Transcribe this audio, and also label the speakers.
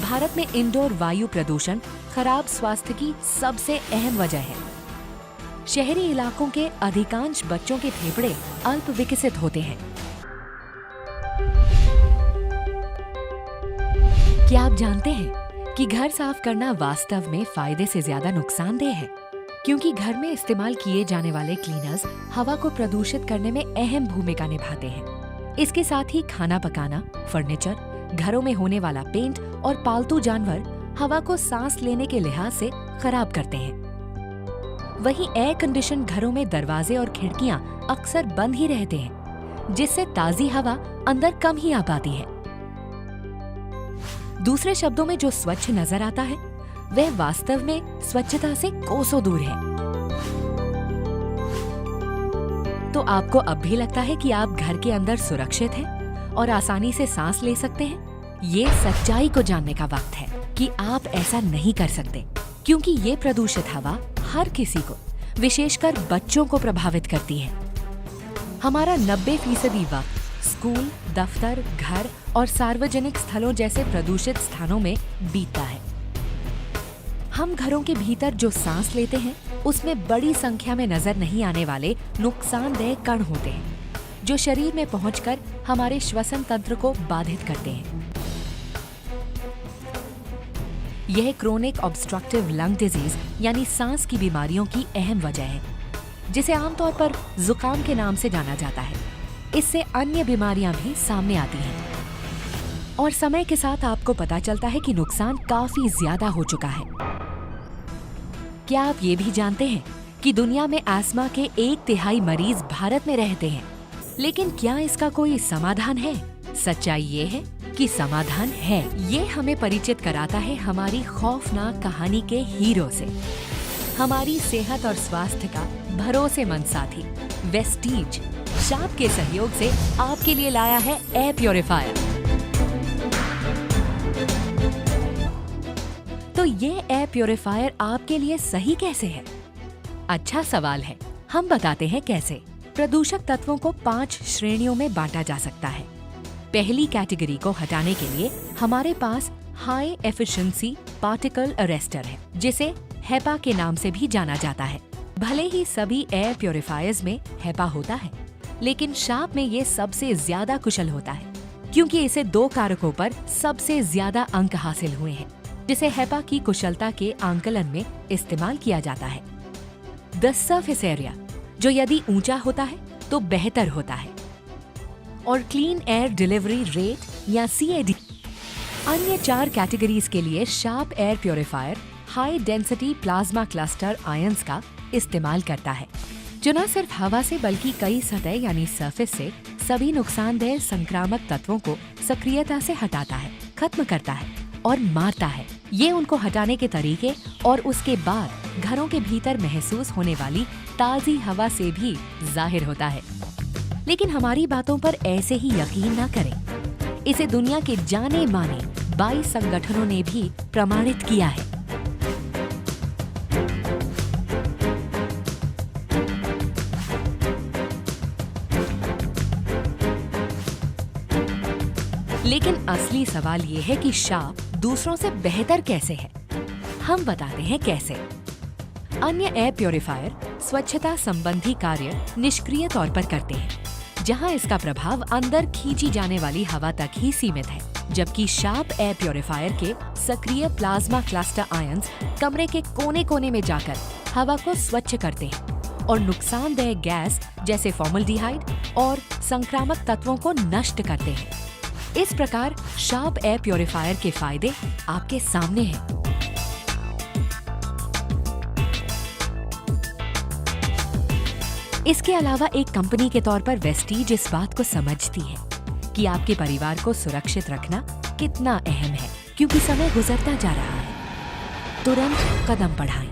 Speaker 1: भारत में इंडोर वायु प्रदूषण खराब स्वास्थ्य की सबसे अहम वजह है। शहरी इलाकों के अधिकांश बच्चों के फेफड़े अल्प विकसित होते हैं। क्या आप जानते हैं कि घर साफ करना वास्तव में फायदे से ज्यादा नुकसानदेह है? क्योंकि घर में इस्तेमाल किए जाने वाले क्लीनर्स हवा को प्रदूषित करने में अहम भूमिका निभाते हैं। इसके साथ ही खाना पकाना, फर्नीचर, घरों में होने वाला पेंट और पालतू जानवर हवा को सांस लेने के लिहाज से खराब करते हैं। वहीं एयर कंडीशन घरों में दरवाजे और खिड़कियां अक्सर बंद ही रहते हैं, जिससे ताजी हवा अंदर कम ही आ पाती है। दूसरे शब्दों में जो स्वच्छ नजर आता है वह वास्तव में स्वच्छता से कोसों दूर है। तो आपको अब भी लगता है कि आप घर के अंदर सुरक्षित हैं और आसानी से सांस ले सकते हैं? ये सच्चाई को जानने का वक्त है कि आप ऐसा नहीं कर सकते, क्योंकि ये प्रदूषित हवा हर किसी को, विशेषकर बच्चों को प्रभावित करती है। हमारा 90% वक्त स्कूल, दफ्तर, घर और सार्वजनिक स्थलों जैसे प्रदूषित स्थानों में बीतता है। हम घरों के भीतर जो सांस लेते हैं उसमें बड़ी संख्या में नजर नहीं आने वाले नुकसानदेह कण होते हैं, जो शरीर में पहुंचकर हमारे श्वसन तंत्र को बाधित करते हैं। यह क्रोनिक ऑब्स्ट्रक्टिव लंग डिजीज यानी सांस की बीमारियों की अहम वजह है, जिसे आमतौर पर जुकाम के नाम से जाना जाता है। इससे अन्य बीमारियां भी सामने आती हैं और समय के साथ आपको पता चलता है कि नुकसान काफी ज्यादा हो चुका है। क्या आप ये भी जानते हैं कि दुनिया में अस्थमा के 1/3 मरीज भारत में रहते हैं? लेकिन क्या इसका कोई समाधान है? सच्चाई ये है कि समाधान है। ये हमें परिचित कराता है हमारी खौफनाक कहानी के हीरो से, हमारी सेहत और स्वास्थ्य का भरोसेमंद साथी वेस्टीज शाप के सहयोग से आपके लिए लाया है एयर प्योरीफायर। तो ये एयर प्योरीफायर आपके लिए सही कैसे है? अच्छा सवाल है, हम बताते हैं कैसे। प्रदूषक तत्वों को 5 श्रेणियों में बांटा जा सकता है। पहली कैटेगरी को हटाने के लिए हमारे पास हाई एफिशिएंसी पार्टिकल अरेस्टर है, जिसे हेपा के नाम से भी जाना जाता है। भले ही सभी एयर प्योरीफायर्स में हेपा होता है, लेकिन शाप में ये सबसे ज्यादा कुशल होता है, क्योंकि इसे 2 कारकों पर सबसे ज्यादा अंक हासिल हुए हैं, जिसे हेपा की कुशलता के आंकलन में इस्तेमाल किया जाता है। द सरफेस एरिया, जो यदि ऊंचा होता है तो बेहतर होता है, और क्लीन एयर डिलीवरी रेट या CAD। अन्य 4 कैटेगरीज के लिए sharp air purifier high density plasma cluster ions का इस्तेमाल करता है, जो न सिर्फ हवा से बल्कि कई सतह यानी सरफेस से सभी नुकसानदेह संक्रामक तत्वों को सक्रियता से हटाता है, खत्म करता है और मारता है। ये उनको हटाने के तरीके और उसके बाद घरों के भीतर महसूस होने वाली ताजी हवा से भी जाहिर होता है। लेकिन हमारी बातों पर ऐसे ही यकीन न करें। इसे दुनिया के जाने माने 22 संगठनों ने भी प्रमाणित किया है। लेकिन असली सवाल ये है कि शाप दूसरों से बेहतर कैसे है? हम बताते हैं कैसे। अन्य एयर प्योरीफायर स्वच्छता संबंधी कार्य निष्क्रिय तौर पर करते हैं, जहां इसका प्रभाव अंदर खींची जाने वाली हवा तक ही सीमित है, जबकि शार्प एयर प्योरीफायर के सक्रिय प्लाज्मा क्लस्टर आयंस कमरे के कोने कोने में जाकर हवा को स्वच्छ करते हैं और नुकसानदेह गैस जैसे फॉर्मल्डिहाइड और संक्रामक तत्वों को नष्ट करते हैं। इस प्रकार शार्प एयर प्योरीफायर के फायदे आपके सामने हैं। इसके अलावा एक कंपनी के तौर पर वेस्टीज इस बात को समझती है कि आपके परिवार को सुरक्षित रखना कितना अहम है, क्योंकि समय गुजरता जा रहा है। तुरंत कदम बढ़ाएं।